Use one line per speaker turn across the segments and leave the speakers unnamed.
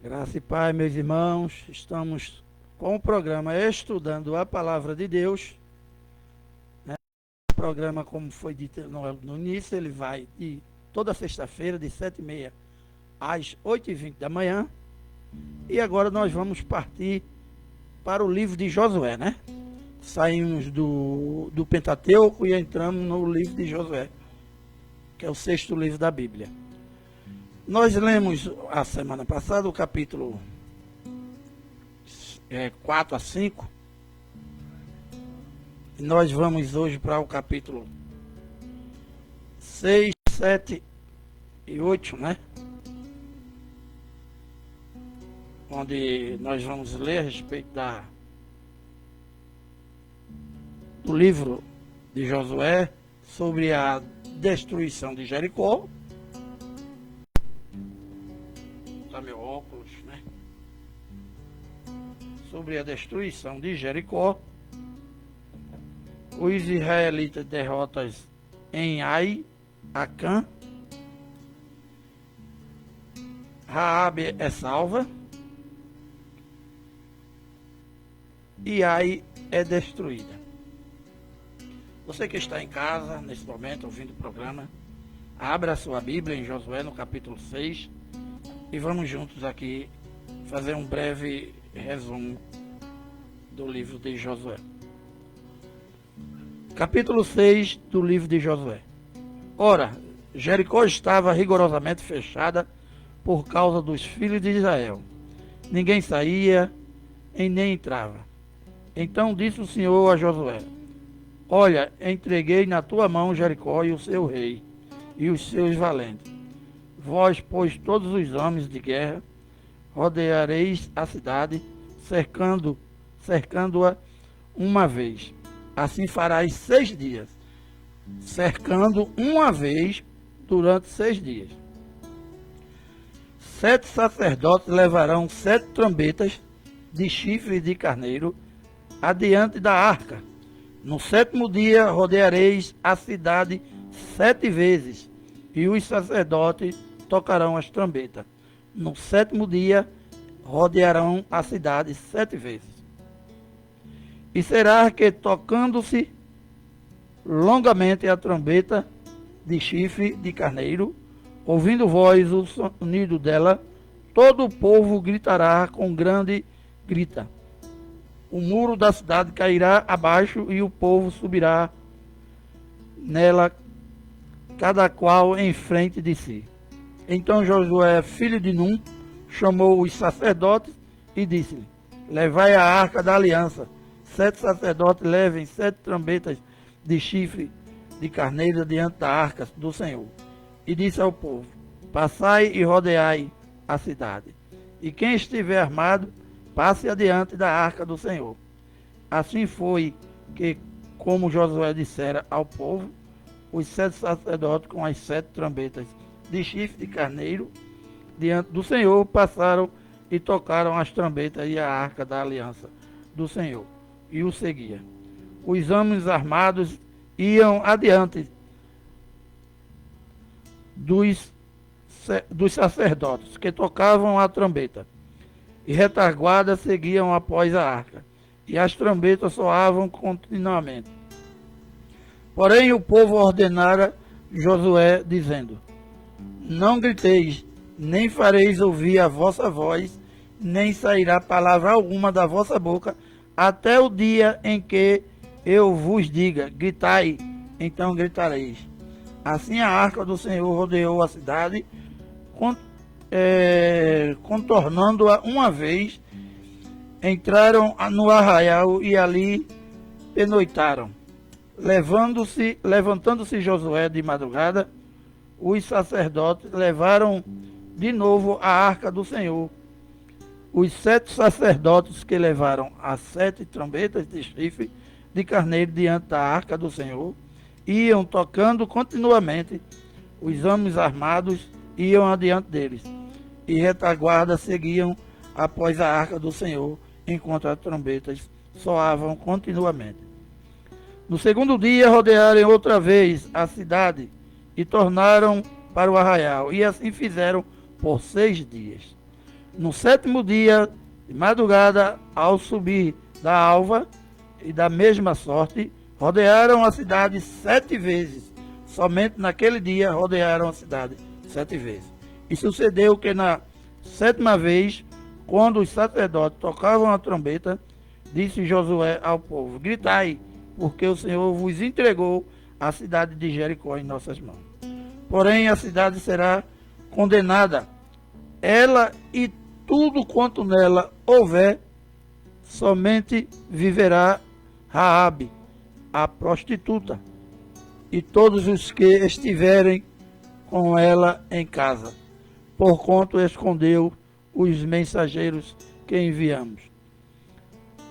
Graça e paz, meus irmãos, estamos com o programa Estudando a Palavra de Deus. O programa, como foi dito no início, ele vai de toda sexta-feira, de 7h30 às 8h20 da manhã. E agora nós vamos partir para o livro de Josué, né? Saímos do Pentateuco e entramos no livro de Josué, que é o sexto livro da Bíblia. Nós lemos a semana passada o capítulo 4 a 5. E nós vamos hoje para o capítulo 6, 7 e 8, né? Onde nós vamos ler a respeito do livro de Josué sobre a destruição de Jericó. Tá meu óculos, né? Sobre a destruição de Jericó. Os israelitas derrotas em Ai, Acã. Raabe é salva. E Ai é destruída. Você que está em casa, nesse momento, ouvindo o programa, abra a sua Bíblia em Josué, no capítulo 6, e vamos juntos aqui fazer um breve resumo do livro de Josué. Capítulo 6 do livro de Josué. Ora, Jericó estava rigorosamente fechada por causa dos filhos de Israel. Ninguém saía e nem entrava. Então disse o Senhor a Josué: Olha, entreguei na tua mão Jericó e o seu rei, e os seus valentes. Vós, pois, todos os homens de guerra, rodeareis a cidade, cercando-a uma vez. Assim farás 6 dias, cercando uma vez durante 6 dias. 7 sacerdotes levarão 7 trombetas de chifres de carneiro adiante da arca. No 7º dia rodeareis a cidade 7 vezes, e os sacerdotes tocarão as trombetas. No 7º dia rodearão a cidade 7 vezes. E será que, tocando-se longamente a trombeta de chifre de carneiro, ouvindo voz o sonido dela, todo o povo gritará com grande grita. O muro da cidade cairá abaixo e o povo subirá nela, cada qual em frente de si. Então Josué, filho de Num, chamou os sacerdotes e disse-lhe: Levai a arca da aliança. 7 sacerdotes levem 7 trombetas de chifre de carneiro diante da arca do Senhor. E disse ao povo: Passai e rodeai a cidade. E quem estiver armado, passe adiante da arca do Senhor. Assim foi que, como Josué dissera ao povo, os 7 sacerdotes com as 7 trombetas de chifre de carneiro diante do Senhor passaram e tocaram as trombetas e a arca da aliança do Senhor, e o seguia. Os homens armados iam adiante dos sacerdotes que tocavam a trombeta, e retaguarda seguiam após a arca, e as trombetas soavam continuamente. Porém o povo ordenara Josué, dizendo: Não griteis, nem fareis ouvir a vossa voz, nem sairá palavra alguma da vossa boca, até o dia em que eu vos diga: gritai, então gritareis. Assim a arca do Senhor rodeou a cidade, contornando-a uma vez, entraram no arraial e ali penoitaram. Levantando-se Josué de madrugada, os sacerdotes levaram de novo a arca do Senhor. Os 7 sacerdotes que levaram as 7 trombetas de chifre de carneiro diante da arca do Senhor iam tocando continuamente. Os homens armados iam adiante deles, e retaguarda seguiam após a arca do Senhor, enquanto as trombetas soavam continuamente. No 2º dia rodearam outra vez a cidade e tornaram para o arraial, e assim fizeram por 6 dias. No sétimo dia, de madrugada, ao subir da alva, e da mesma sorte, rodearam a cidade 7 vezes. Somente naquele dia rodearam a cidade 7 vezes. E sucedeu que na sétima vez, quando os sacerdotes tocavam a trombeta, disse Josué ao povo: gritai, porque o Senhor vos entregou a cidade de Jericó em nossas mãos. Porém, a cidade será condenada, ela e tudo quanto nela houver, somente viverá Raabe, a prostituta, e todos os que estiverem com ela em casa, porquanto escondeu os mensageiros que enviamos.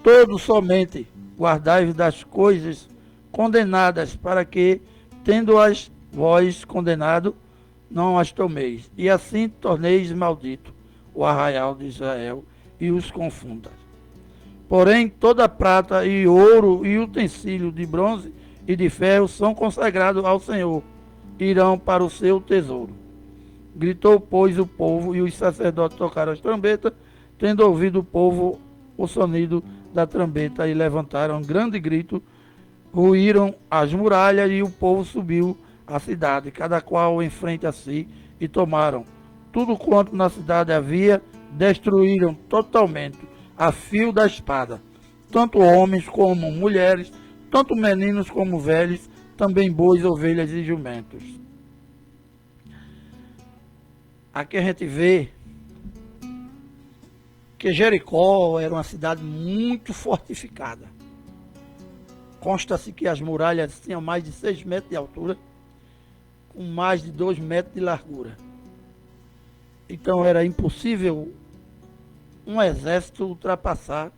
Todos somente guardai-vos das coisas condenadas, para que, tendo-as vós condenado, não as tomeis, e assim torneis maldito o arraial de Israel e os confunda. Porém, toda prata e ouro e utensílio de bronze e de ferro são consagrados ao Senhor, irão para o seu tesouro. Gritou, pois, o povo, e os sacerdotes tocaram as trombetas, tendo ouvido o povo o sonido da trombeta, e levantaram um grande grito, ruíram as muralhas, e o povo subiu à cidade, cada qual em frente a si, e tomaram tudo quanto na cidade havia, destruíram totalmente, a fio da espada, tanto homens como mulheres, tanto meninos como velhos, também bois, ovelhas e jumentos. Aqui a gente vê que Jericó era uma cidade muito fortificada. Consta-se que as muralhas tinham mais de 6 metros de altura, com mais de 2 metros de largura. Então era impossível um exército ultrapassar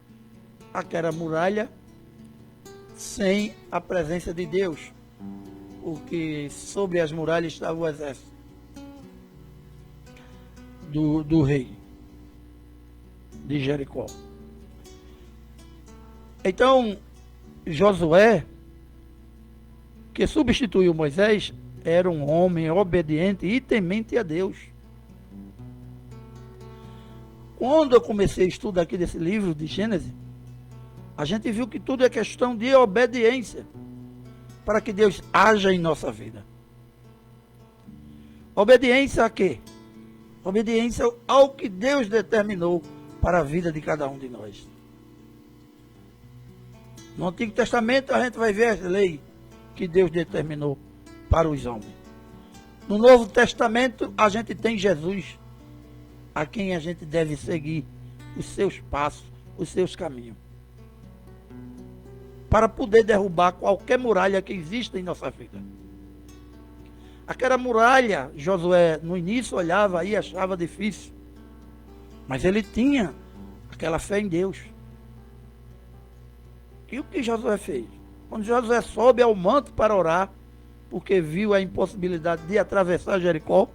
aquela muralha sem a presença de Deus, porque sobre as muralhas estava o exército do rei de Jericó. Então, Josué, que substituiu Moisés, era um homem obediente e temente a Deus. Quando eu comecei o estudo aqui desse livro de Gênesis, a gente viu que tudo é questão de obediência para que Deus haja em nossa vida. Obediência a quê? Obediência ao que Deus determinou para a vida de cada um de nós. No Antigo Testamento a gente vai ver as leis que Deus determinou para os homens. No Novo Testamento a gente tem Jesus, a quem a gente deve seguir os seus passos, os seus caminhos, para poder derrubar qualquer muralha que exista em nossa vida. Aquela muralha, Josué no início olhava e achava difícil, mas ele tinha aquela fé em Deus. E o que Josué fez? Quando Josué sobe ao manto para orar, porque viu a impossibilidade de atravessar Jericó,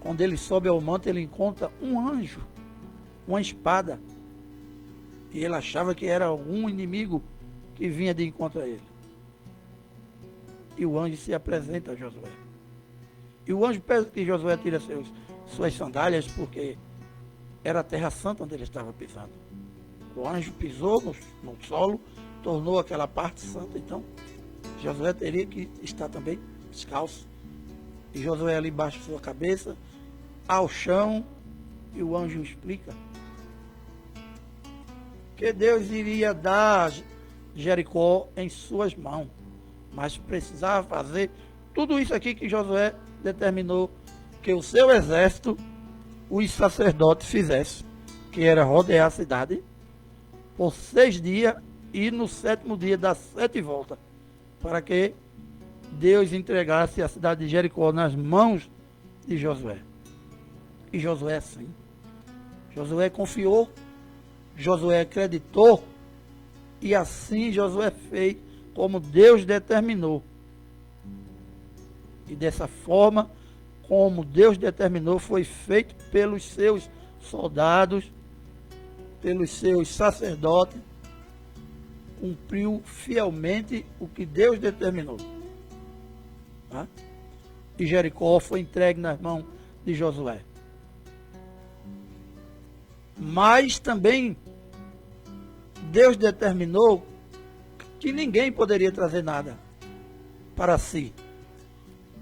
quando ele sobe ao manto, ele encontra um anjo, uma espada. E ele achava que era algum inimigo que vinha de encontro a ele. E o anjo se apresenta a Josué. E o anjo pede que Josué tire suas sandálias, porque era a terra santa onde ele estava pisando. O anjo pisou no solo, tornou aquela parte santa. Então, Josué teria que estar também descalço. E Josué ali embaixo de sua cabeça, ao chão, e o anjo explica que Deus iria dar Jericó em suas mãos, mas precisava fazer tudo isso aqui que Josué determinou que o seu exército, os sacerdotes, fizessem, que era rodear a cidade por 6 dias e no 7º dia dar 7 voltas, para que Deus entregasse a cidade de Jericó nas mãos de Josué. E Josué sim. Josué confiou, Josué acreditou, e assim Josué fez como Deus determinou. E dessa forma, como Deus determinou, foi feito pelos seus soldados, pelos seus sacerdotes, cumpriu fielmente o que Deus determinou. Tá? E Jericó foi entregue nas mãos de Josué. Mas também Deus determinou que ninguém poderia trazer nada para si.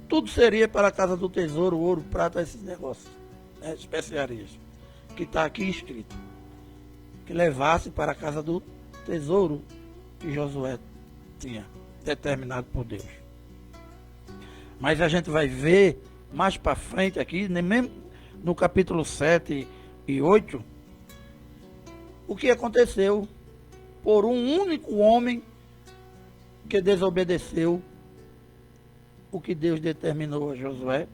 Tudo seria para a casa do tesouro, ouro, prata, esses negócios, né, especiarias, que está aqui escrito. Que levasse para a casa do tesouro que Josué tinha determinado por Deus. Mas a gente vai ver mais para frente aqui, nem mesmo no capítulo 7 e 8, o que aconteceu por um único homem que desobedeceu o que Deus determinou a Josué,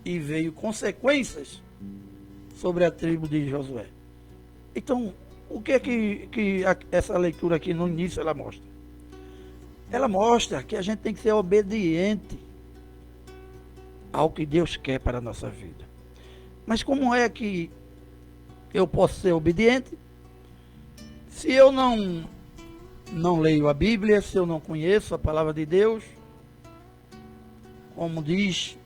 e veio consequências sobre a tribo de Josué. Então, o que é que essa leitura aqui no início ela mostra? Ela mostra que a gente tem que ser obediente ao que Deus quer para a nossa vida. Mas como é que eu posso ser obediente se eu não leio a Bíblia, se eu não conheço a palavra de Deus? Como diz,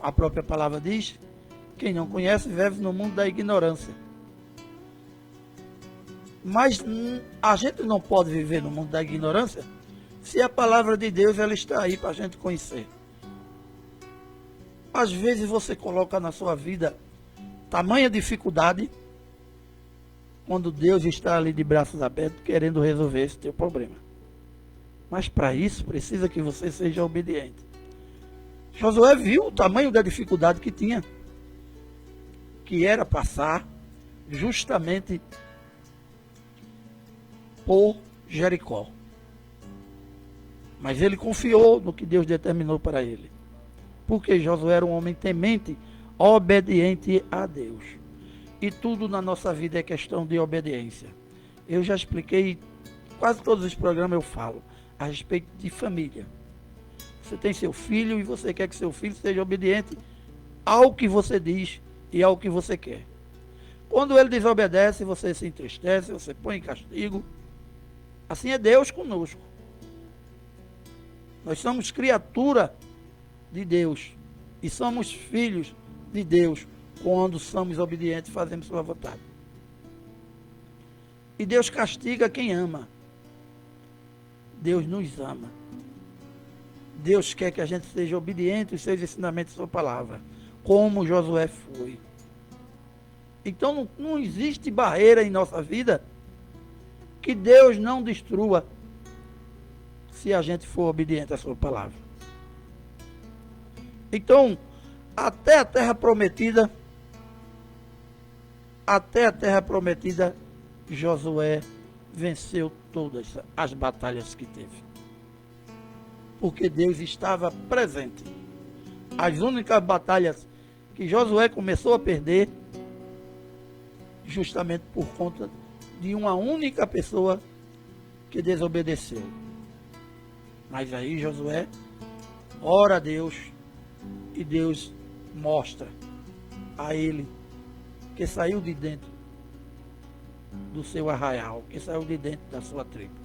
a própria palavra diz, quem não conhece vive no mundo da ignorância. Mas a gente não pode viver no mundo da ignorância se a palavra de Deus ela está aí para a gente conhecer. Às vezes você coloca na sua vida tamanha dificuldade quando Deus está ali de braços abertos querendo resolver esse teu problema. Mas para isso precisa que você seja obediente. Josué viu o tamanho da dificuldade que tinha, que era passar justamente por Jericó. Mas ele confiou no que Deus determinou para ele. Porque Josué era um homem temente, obediente a Deus. E tudo na nossa vida é questão de obediência. Eu já expliquei, quase todos os programas eu falo a respeito de família. Você tem seu filho e você quer que seu filho seja obediente ao que você diz e ao que você quer. Quando ele desobedece, você se entristece, você põe em castigo. Assim é Deus conosco. Nós somos criatura de Deus e somos filhos de Deus quando somos obedientes e fazemos sua vontade. E Deus castiga quem ama. Deus nos ama. Deus quer que a gente seja obediente aos seus ensinamentos e sua palavra, como Josué foi. Então não existe barreira em nossa vida que Deus não destrua se a gente for obediente à sua palavra. Então, até a terra prometida, Josué venceu todas as batalhas que teve. Porque Deus estava presente. As únicas batalhas que Josué começou a perder, justamente por conta de uma única pessoa que desobedeceu. Mas aí Josué ora a Deus e Deus mostra a ele que saiu de dentro do seu arraial, que saiu de dentro da sua tribo.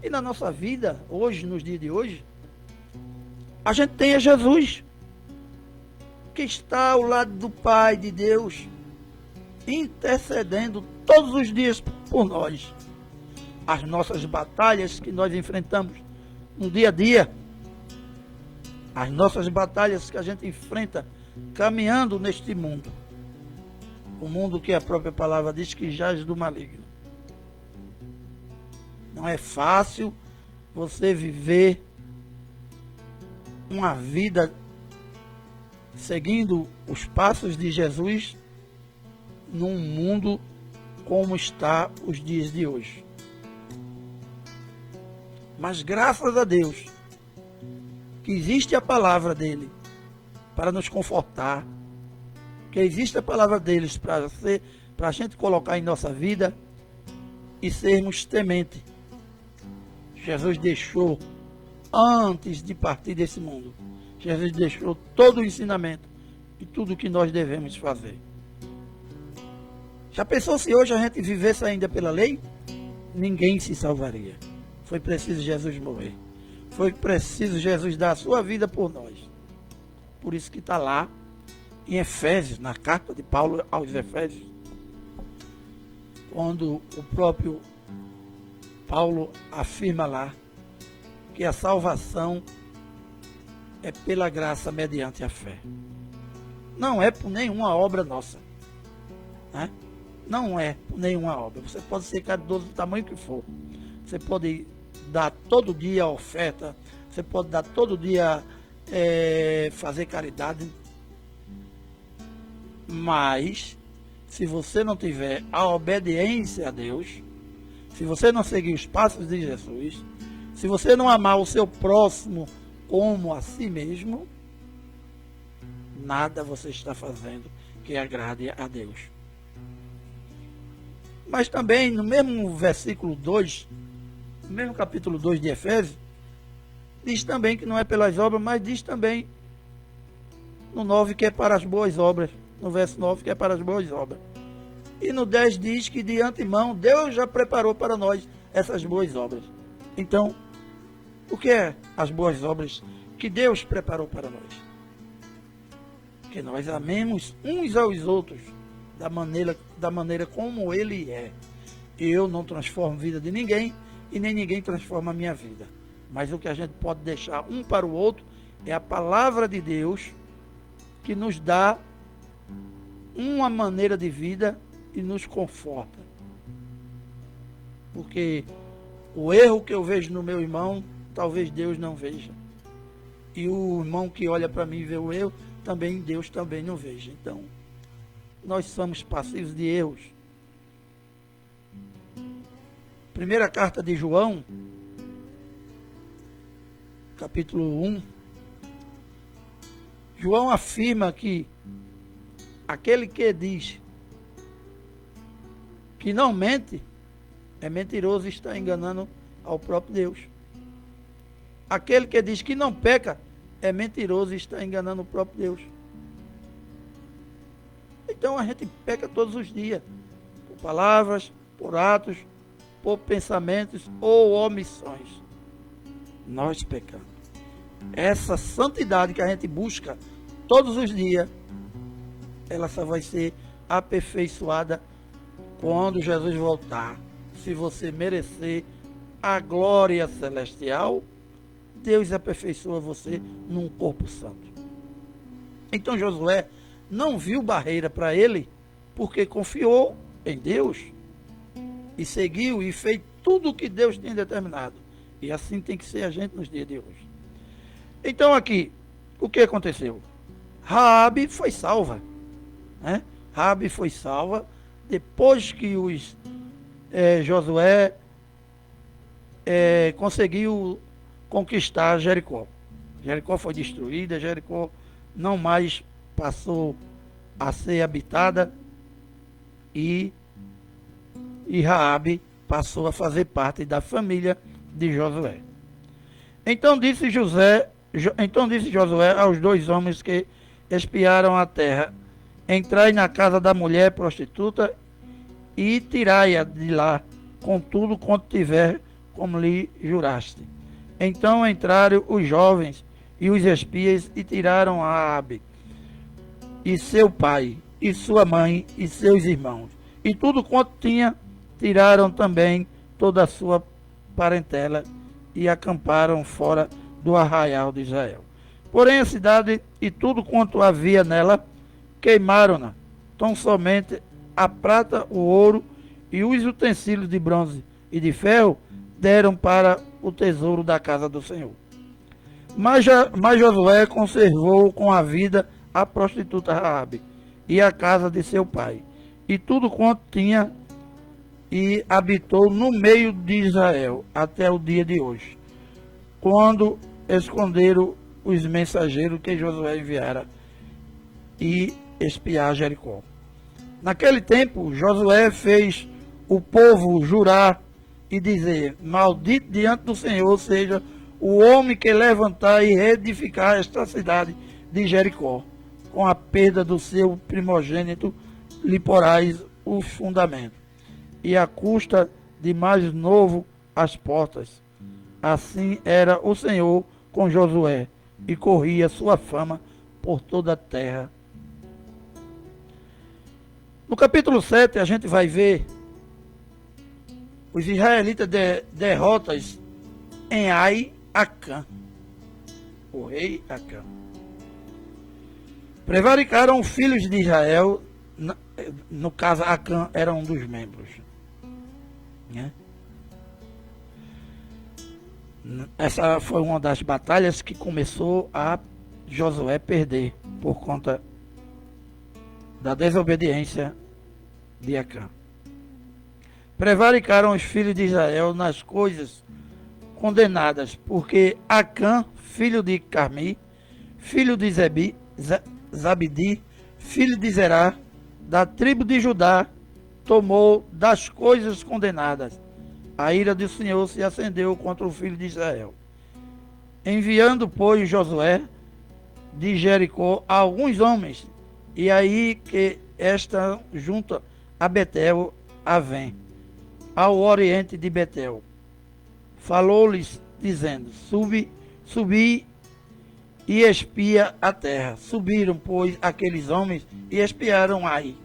E na nossa vida, hoje, nos dias de hoje, a gente tem a Jesus, que está ao lado do Pai de Deus, intercedendo todos os dias por nós. As nossas batalhas que nós enfrentamos no dia a dia, as nossas batalhas que a gente enfrenta caminhando neste mundo. O mundo que a própria palavra diz que jaz do maligno. Não é fácil você viver uma vida seguindo os passos de Jesus num mundo como está os dias de hoje. Mas graças a Deus que existe a palavra dele para nos confortar, que existe a palavra deles para a gente colocar em nossa vida e sermos tementes. Jesus deixou, antes de partir desse mundo, Jesus deixou todo o ensinamento e tudo o que nós devemos fazer. Já pensou se hoje a gente vivesse ainda pela lei? Ninguém se salvaria. Foi preciso Jesus morrer. Foi preciso Jesus dar a sua vida por nós. por isso que está lá em Efésios, na carta de Paulo aos Efésios, quando o próprio Paulo afirma lá que a salvação é pela graça mediante a fé. Não é por nenhuma obra nossa, né? Não é por nenhuma obra. Você pode ser caridoso do tamanho que for. Você pode dar todo dia oferta. Você pode dar todo dia fazer caridade. Mas, se você não tiver a obediência a Deus, se você não seguir os passos de Jesus, se você não amar o seu próximo como a si mesmo, nada você está fazendo que agrade a Deus. Mas também, no mesmo versículo 2, no mesmo capítulo 2 de Efésios, diz também que não é pelas obras, mas diz também no 9 que é para as boas obras. No verso 9 que é para as boas obras. E no 10 diz que de antemão Deus já preparou para nós essas boas obras. Então, o que é as boas obras que Deus preparou para nós? Que nós amemos uns aos outros da maneira como Ele é. Eu não transformo a vida de ninguém e nem ninguém transforma a minha vida. Mas o que a gente pode deixar um para o outro é a palavra de Deus que nos dá uma maneira de vida e nos conforta. Porque o erro que eu vejo no meu irmão, talvez Deus não veja. E o irmão que olha para mim e vê o erro, também Deus também não veja. Então, nós somos passivos de erros. Primeira carta de João, capítulo 1. João afirma que aquele que diz que não mente é mentiroso e está enganando ao próprio Deus. Aquele que diz que não peca é mentiroso e está enganando o próprio Deus. Então a gente peca todos os dias, por palavras, por atos, por pensamentos ou omissões. Nós pecamos. Essa santidade que a gente busca todos os dias, ela só vai ser aperfeiçoada quando Jesus voltar. Se você merecer a glória celestial, Deus aperfeiçoa você num corpo santo. Então Josué não viu barreira para ele, porque confiou em Deus e seguiu e fez tudo o que Deus tinha determinado. E assim tem que ser a gente nos dias de hoje. Então aqui, o que aconteceu? Raabe foi salva, né? Raabe foi salva depois que Josué conseguiu conquistar Jericó. Jericó foi destruída, Jericó não mais passou a ser habitada e Raabe passou a fazer parte da família de Josué. Então disse Josué aos dois homens que espiaram a terra: entrai na casa da mulher prostituta e tirai-a de lá com tudo quanto tiver, como lhe juraste. Então entraram os jovens e os espias e tiraram Raabe e seu pai, e sua mãe, e seus irmãos, e tudo quanto tinha. Tiraram também toda a sua parentela e acamparam fora do arraial de Israel. Porém a cidade e tudo quanto havia nela queimaram-na, tão somente a prata, o ouro e os utensílios de bronze e de ferro deram para o tesouro da casa do Senhor. Mas Josué conservou com a vida a prostituta Raabe e a casa de seu pai, e tudo quanto tinha, e habitou no meio de Israel até o dia de hoje, quando esconderam os mensageiros que Josué enviara e espiar Jericó. Naquele tempo, Josué fez o povo jurar e dizer: maldito diante do Senhor seja o homem que levantar e reedificar esta cidade de Jericó. Com a perda do seu primogênito lhe porais os fundamentos, e à custa de mais novo as portas. Assim era o Senhor com Josué, e corria sua fama por toda a terra. No capítulo 7, a gente vai ver os israelitas derrotas em Ai Acã, o rei Acã. Prevaricaram filhos de Israel, no caso Acã era um dos membros, né? Essa foi uma das batalhas que começou a Josué perder por conta da desobediência de Acã. Prevaricaram os filhos de Israel nas coisas condenadas, porque Acã, filho de Carmi, filho de Zabdi, filho de Zerá, da tribo de Judá, tomou das coisas condenadas. A ira do Senhor se acendeu contra o filho de Israel. Enviando, pois, Josué de Jericó alguns homens, e aí que esta junta a Betel, Avém, ao oriente de Betel. Falou-lhes, dizendo: subi e espia a terra. Subiram, pois, aqueles homens e espiaram Ai.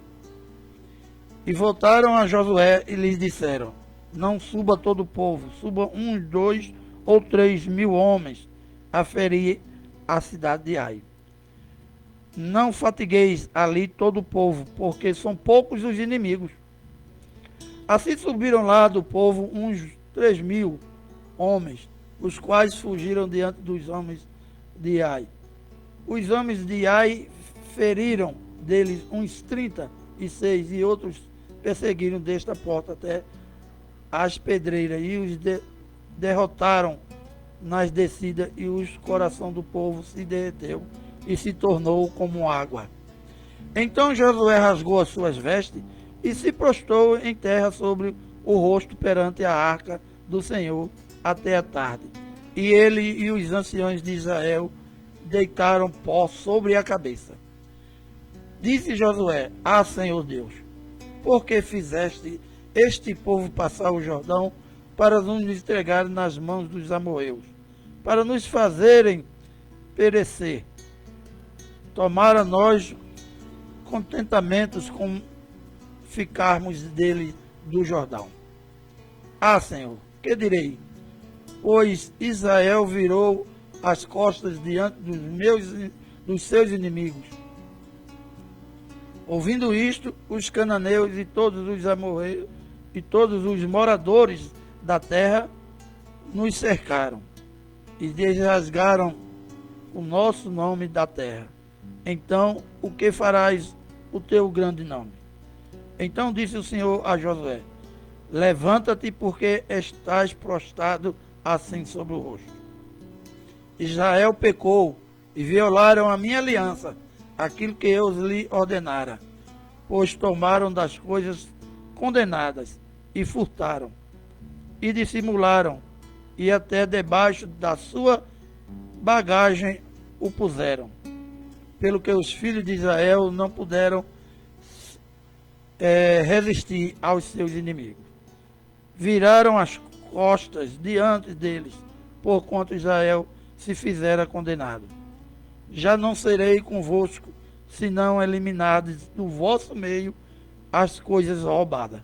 E voltaram a Josué e lhes disseram: não suba todo o povo, suba 1, 2 ou 3 mil homens a ferir a cidade de Ai. Não fatigueis ali todo o povo, porque são poucos os inimigos. Assim subiram lá do povo uns 3.000 homens, os quais fugiram diante dos homens de Ai. Os homens de Ai feriram deles uns 36, e outros perseguiram desta porta até as pedreiras, e os derrotaram nas descidas, e o coração do povo se derreteu e se tornou como água. Então Josué rasgou as suas vestes e se prostrou em terra sobre o rosto perante a arca do Senhor até a tarde. E ele e os anciões de Israel deitaram pó sobre a cabeça. Disse Josué: ah, Senhor Deus, por que fizeste este povo passar o Jordão para nos entregar nas mãos dos amorreus, para nos fazerem perecer? Tomara nós contentamentos com ficarmos dele do Jordão. Ah, Senhor, que direi? Pois Israel virou as costas diante dos seus inimigos. Ouvindo isto, os cananeus e todos os amorreus e todos os moradores da terra nos cercaram e desrasgaram o nosso nome da terra. Então, o que farás o teu grande nome? Então disse o Senhor a Josué: levanta-te, porque estás prostrado assim sobre o rosto. Israel pecou e violaram a minha aliança, aquilo que eu lhe ordenara, pois tomaram das coisas condenadas e furtaram, e dissimularam, e até debaixo da sua bagagem o puseram, pelo que os filhos de Israel não puderam resistir aos seus inimigos. Viraram as costas diante deles, porquanto Israel se fizera condenado. Já não serei convosco, senão eliminados do vosso meio as coisas roubadas.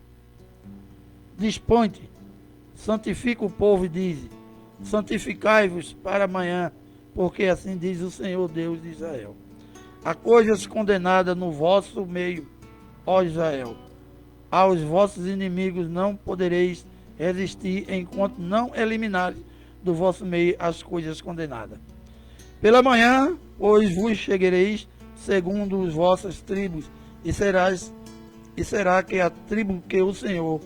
Dispõe-te, santifica o povo e dize: santificai-vos para amanhã, porque assim diz o Senhor Deus de Israel: há coisas condenadas no vosso meio, ó Israel. Aos vossos inimigos não podereis resistir, enquanto não eliminares do vosso meio as coisas condenadas. Pela manhã, pois, vos chegareis segundo as vossas tribos, e será que a tribo que o Senhor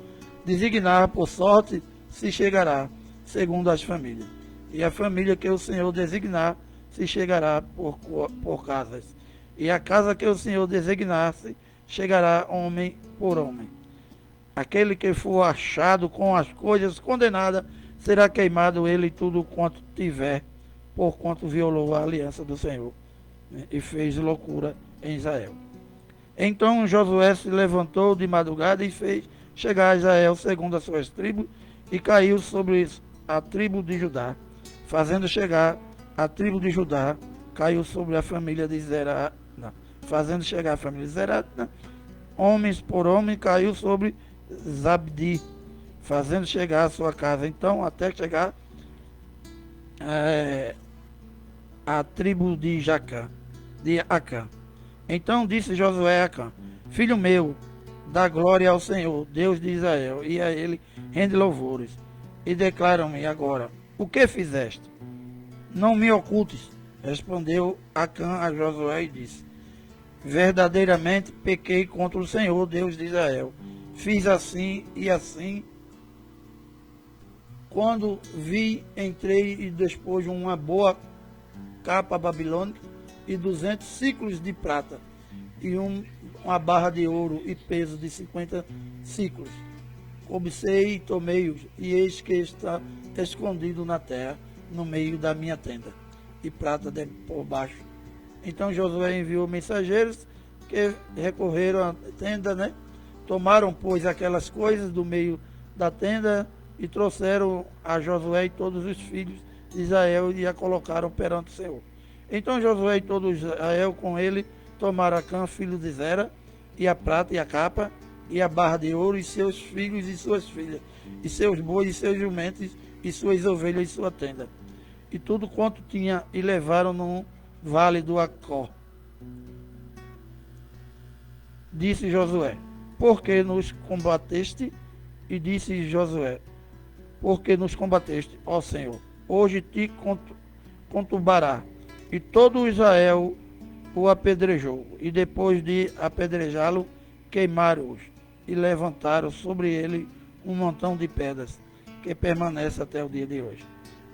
designar por sorte se chegará segundo as famílias, e a família que o Senhor designar se chegará por casas, e a casa que o Senhor designar-se chegará homem por homem. Aquele que for achado com as coisas condenadas será queimado ele e tudo quanto tiver, porquanto violou a aliança do Senhor, né, e fez loucura em Israel. Então Josué se levantou de madrugada e fez chegar a Israel segundo as suas tribos, e caiu sobre a tribo de Judá, fazendo chegar a tribo de Judá caiu sobre a família de Zerá, fazendo chegar a família de Zerá, homens por homem, caiu sobre Zabdi, fazendo chegar a sua casa. Então, até chegar a tribo de Jacã, de Acã. Então disse Josué a Acã: Filho meu, dá glória ao Senhor, Deus de Israel, e a ele rende louvores. E declaram-me agora: o que fizeste? Não me ocultes. Respondeu Acã a Josué e disse: verdadeiramente pequei contra o Senhor, Deus de Israel. Fiz assim e assim. Quando vi, entrei e dispus uma boa capa babilônica e 200 ciclos de prata e uma barra de ouro e peso de 50 ciclos. Cobicei e tomei-os, e eis que está escondido na terra, no meio da minha tenda, e prata por baixo. Então Josué enviou mensageiros que recorreram à tenda, Tomaram, pois, aquelas coisas do meio da tenda e trouxeram a Josué e todos os filhos de Israel e a colocaram perante o Senhor. Então Josué e todo Israel com ele tomaram Acã, filho de Zera, e a prata e a capa, e a barra de ouro, e seus filhos e suas filhas, e seus bois e seus jumentos, e suas ovelhas e sua tenda, e tudo quanto tinha, e levaram no vale do Acó. Disse Josué: porque nos combateste? E disse Josué: porque nos combateste, ó Senhor, hoje te conturbará. E todo Israel o apedrejou, e depois de apedrejá-lo, queimaram-os, e levantaram sobre ele um montão de pedras, que permanece até o dia de hoje.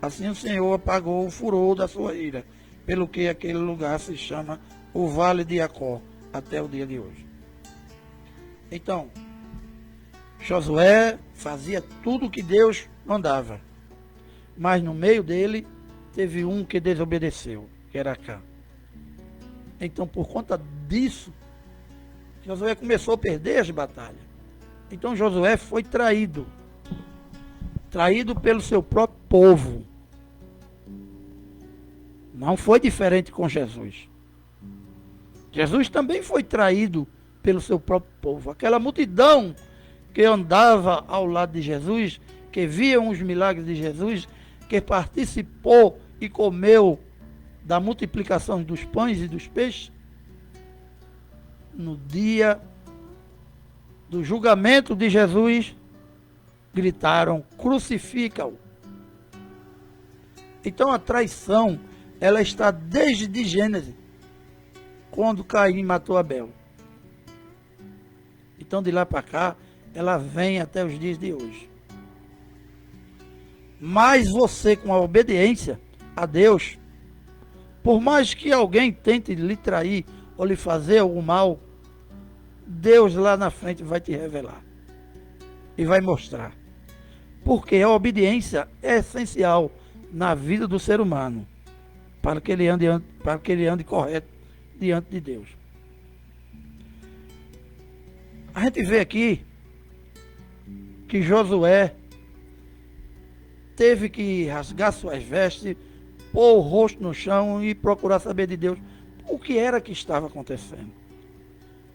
Assim o Senhor apagou o furor da sua ira, pelo que aquele lugar se chama o Vale de Acó, até o dia de hoje. Então, Josué fazia tudo o que Deus mandava, mas no meio dele teve um que desobedeceu, que era Acã. Então, por conta disso, Josué começou a perder as batalhas. Então Josué foi traído pelo seu próprio povo. Não foi diferente com Jesus. Jesus também foi traído pelo seu próprio povo. Aquela multidão que andava ao lado de Jesus, que viam os milagres de Jesus, que participou e comeu da multiplicação dos pães e dos peixes, no dia do julgamento de Jesus, gritaram: crucifica-o. Então a traição, ela está desde Gênesis, quando Caim matou Abel. Então de lá para cá, ela vem até os dias de hoje. Mas você, com a obediência a Deus, por mais que alguém tente lhe trair ou lhe fazer algum mal, Deus lá na frente vai te revelar e vai mostrar. Porque a obediência é essencial na vida do ser humano, para que ele ande correto diante de Deus. A gente vê aqui que Josué teve que rasgar suas vestes, pôr o rosto no chão e procurar saber de Deus o que era que estava acontecendo.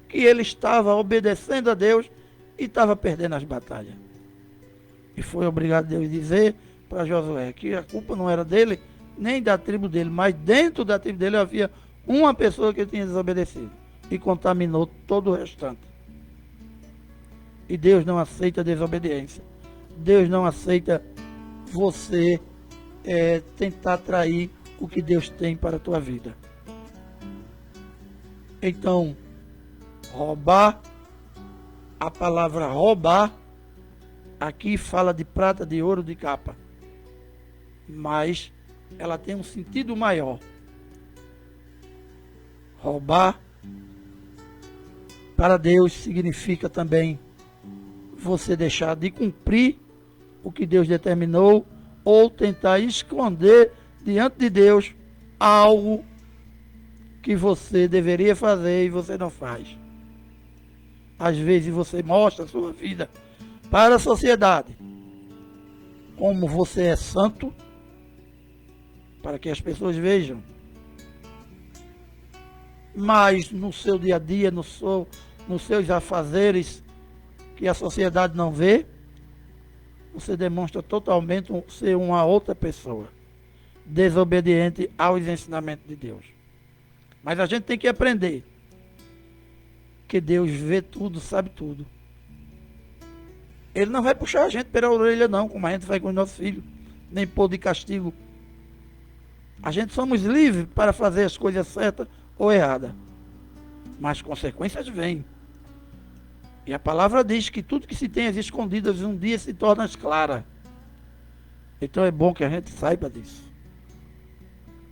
Que ele estava obedecendo a Deus e estava perdendo as batalhas. E foi obrigado Deus dizer para Josué que a culpa não era dele, nem da tribo dele, mas dentro da tribo dele havia uma pessoa que tinha desobedecido e contaminou todo o restante. E Deus não aceita desobediência. Deus não aceita você tentar trair o que Deus tem para a tua vida. Então, roubar, a palavra roubar, aqui fala de prata, de ouro, de capa. Mas ela tem um sentido maior. Roubar, para Deus, significa também você deixar de cumprir o que Deus determinou ou tentar esconder diante de Deus algo que você deveria fazer e você não faz. Às vezes você mostra a sua vida para a sociedade como você é santo, para que as pessoas vejam mas no seu dia a dia, nos seus afazeres que a sociedade não vê, você demonstra totalmente ser uma outra pessoa, desobediente aos ensinamentos de Deus. Mas a gente tem que aprender que Deus vê tudo, sabe tudo. Ele não vai puxar a gente pela orelha não, como a gente vai com os nossos filhos, nem pôr de castigo. A gente somos livres para fazer as coisas certas ou erradas, mas consequências vêm. E a palavra diz que tudo que se tem as escondidas um dia se torna claras. Então é bom que a gente saiba disso.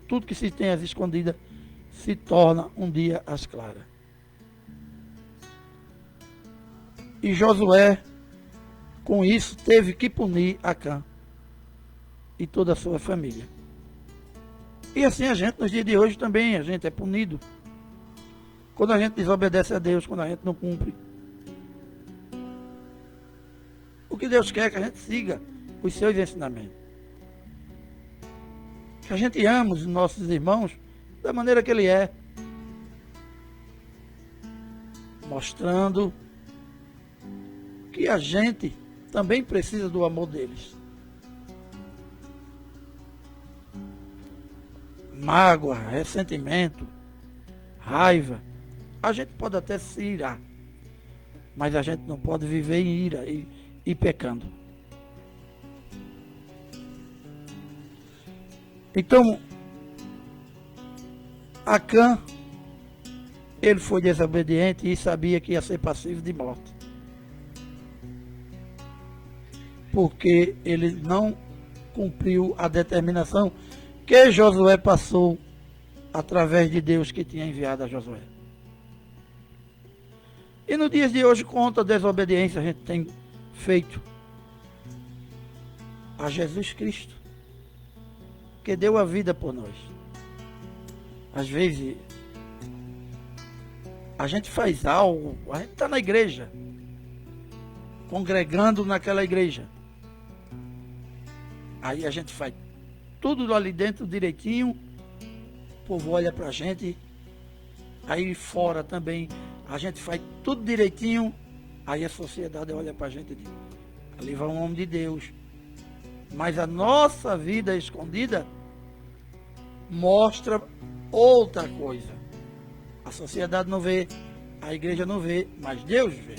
Tudo que se tem as escondidas se torna um dia as claras. E Josué, com isso, teve que punir Acã e toda a sua família. E assim a gente, nos dias de hoje também, a gente é punido. Quando a gente desobedece a Deus, quando a gente não cumpre. O que Deus quer é que a gente siga os seus ensinamentos. Que a gente ame os nossos irmãos da maneira que ele é. Mostrando que a gente também precisa do amor deles. Mágoa, ressentimento, raiva, a gente pode até se irar, mas a gente não pode viver em ira e pecando. Então, Acã, ele foi desobediente e sabia que ia ser passivo de morte. Porque ele não cumpriu a determinação que Josué passou através de Deus que tinha enviado a Josué. E nos dias de hoje, contra a desobediência, a gente tem feito a Jesus Cristo, que deu a vida por nós. Às vezes, a gente faz algo, a gente está na igreja, congregando naquela igreja. Aí a gente faz tudo ali dentro direitinho, o povo olha pra gente, aí fora também a gente faz tudo direitinho, aí a sociedade olha pra gente e diz, ali vai um homem de Deus. Mas a nossa vida escondida mostra outra coisa. A sociedade não vê, a igreja não vê, mas Deus vê.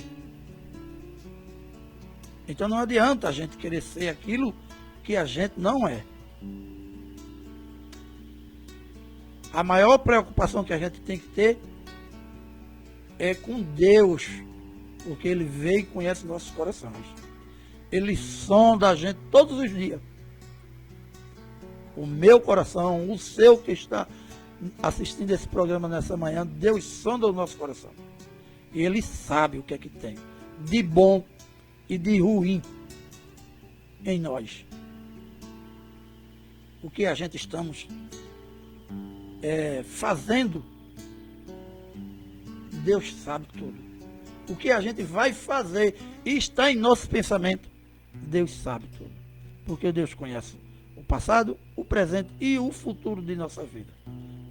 Então não adianta a gente querer ser aquilo que a gente não é. A maior preocupação que a gente tem que ter é com Deus, porque Ele vê e conhece nossos corações. Ele sonda a gente todos os dias. O meu coração, o seu que está assistindo esse programa nessa manhã, Deus sonda o nosso coração. E Ele sabe o que é que tem de bom e de ruim em nós. O que a gente estamos fazendo, Deus sabe tudo. O que a gente vai fazer e está em nosso pensamento, Deus sabe tudo. Porque Deus conhece o passado, o presente e o futuro de nossa vida.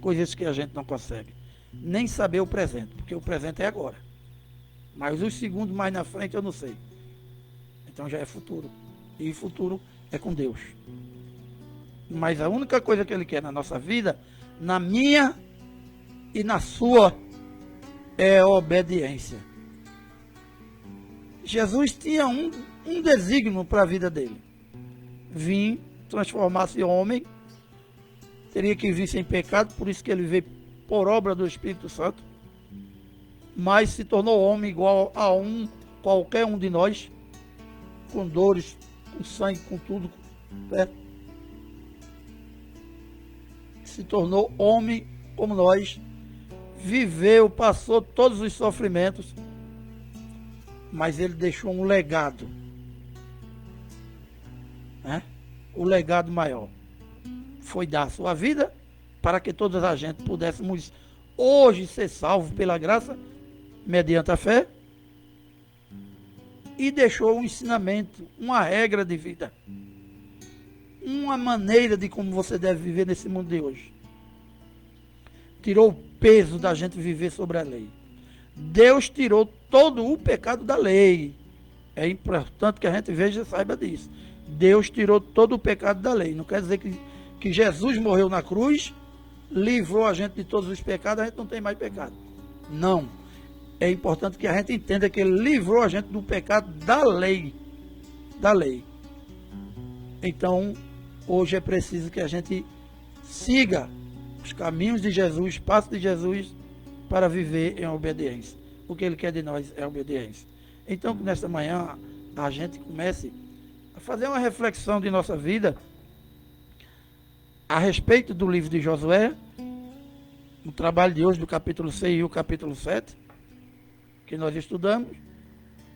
Coisas que a gente não consegue nem saber o presente, porque o presente é agora. Mas os segundos mais na frente eu não sei. Então já é futuro. E o futuro é com Deus. Mas a única coisa que Ele quer na nossa vida, na minha e na sua, é obediência. Jesus tinha um desígnio para a vida dele. Vir, transformar-se em homem, teria que vir sem pecado, por isso que ele veio por obra do Espírito Santo, mas se tornou homem igual a qualquer um de nós, com dores, com sangue, com tudo, certo? Se tornou homem como nós, viveu, passou todos os sofrimentos, mas ele deixou um legado, né? O legado maior foi dar a sua vida para que toda a gente pudéssemos hoje ser salvos pela graça, mediante a fé, e deixou um ensinamento, uma regra de vida, uma maneira de como você deve viver nesse mundo de hoje. tirou o peso da gente viver sobre a lei. Deus tirou todo o pecado da lei. É importante que a gente veja e saiba disso. Deus tirou todo o pecado da lei. Não quer dizer que Jesus morreu na cruz, livrou a gente de todos os pecados, a gente não tem mais pecado. Não. É importante que a gente entenda que Ele livrou a gente do pecado da lei. Da lei. Então, hoje é preciso que a gente siga os caminhos de Jesus, os passos de Jesus, para viver em obediência. O que Ele quer de nós é obediência. Então, que nesta manhã a gente comece a fazer uma reflexão de nossa vida a respeito do livro de Josué, o trabalho de hoje do capítulo 6 e o capítulo 7, que nós estudamos,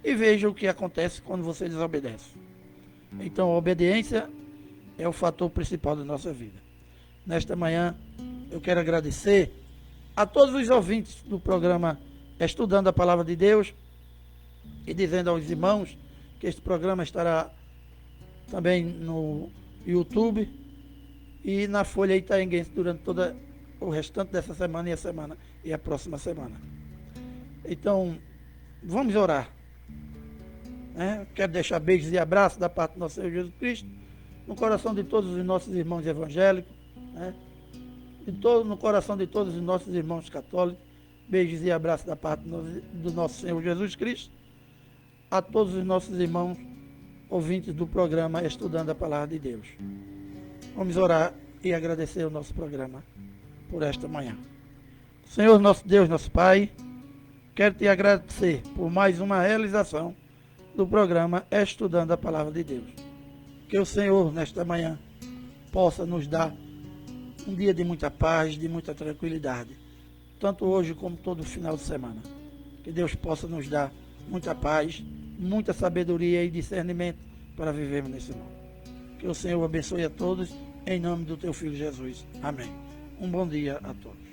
e veja o que acontece quando você desobedece. Então, a obediência é o fator principal da nossa vida. Nesta manhã, eu quero agradecer a todos os ouvintes do programa Estudando a Palavra de Deus e dizendo aos irmãos que este programa estará também no YouTube e na Folha Itaenguense durante todo o restante dessa semana e a próxima semana. Então, vamos orar. Quero deixar beijos e abraços da parte do nosso Senhor Jesus Cristo no coração de todos os nossos irmãos evangélicos, no coração de todos os nossos irmãos católicos. Beijos e abraços da parte do nosso Senhor Jesus Cristo a todos os nossos irmãos ouvintes do programa Estudando a Palavra de Deus. Vamos orar e agradecer o nosso programa por esta manhã. Senhor nosso Deus, nosso Pai, quero te agradecer por mais uma realização do programa Estudando a Palavra de Deus. Que o Senhor, nesta manhã, possa nos dar um dia de muita paz, de muita tranquilidade, tanto hoje como todo final de semana. Que Deus possa nos dar muita paz, muita sabedoria e discernimento para vivermos nesse mundo. Que o Senhor abençoe a todos, em nome do teu Filho Jesus. Amém. Um bom dia a todos.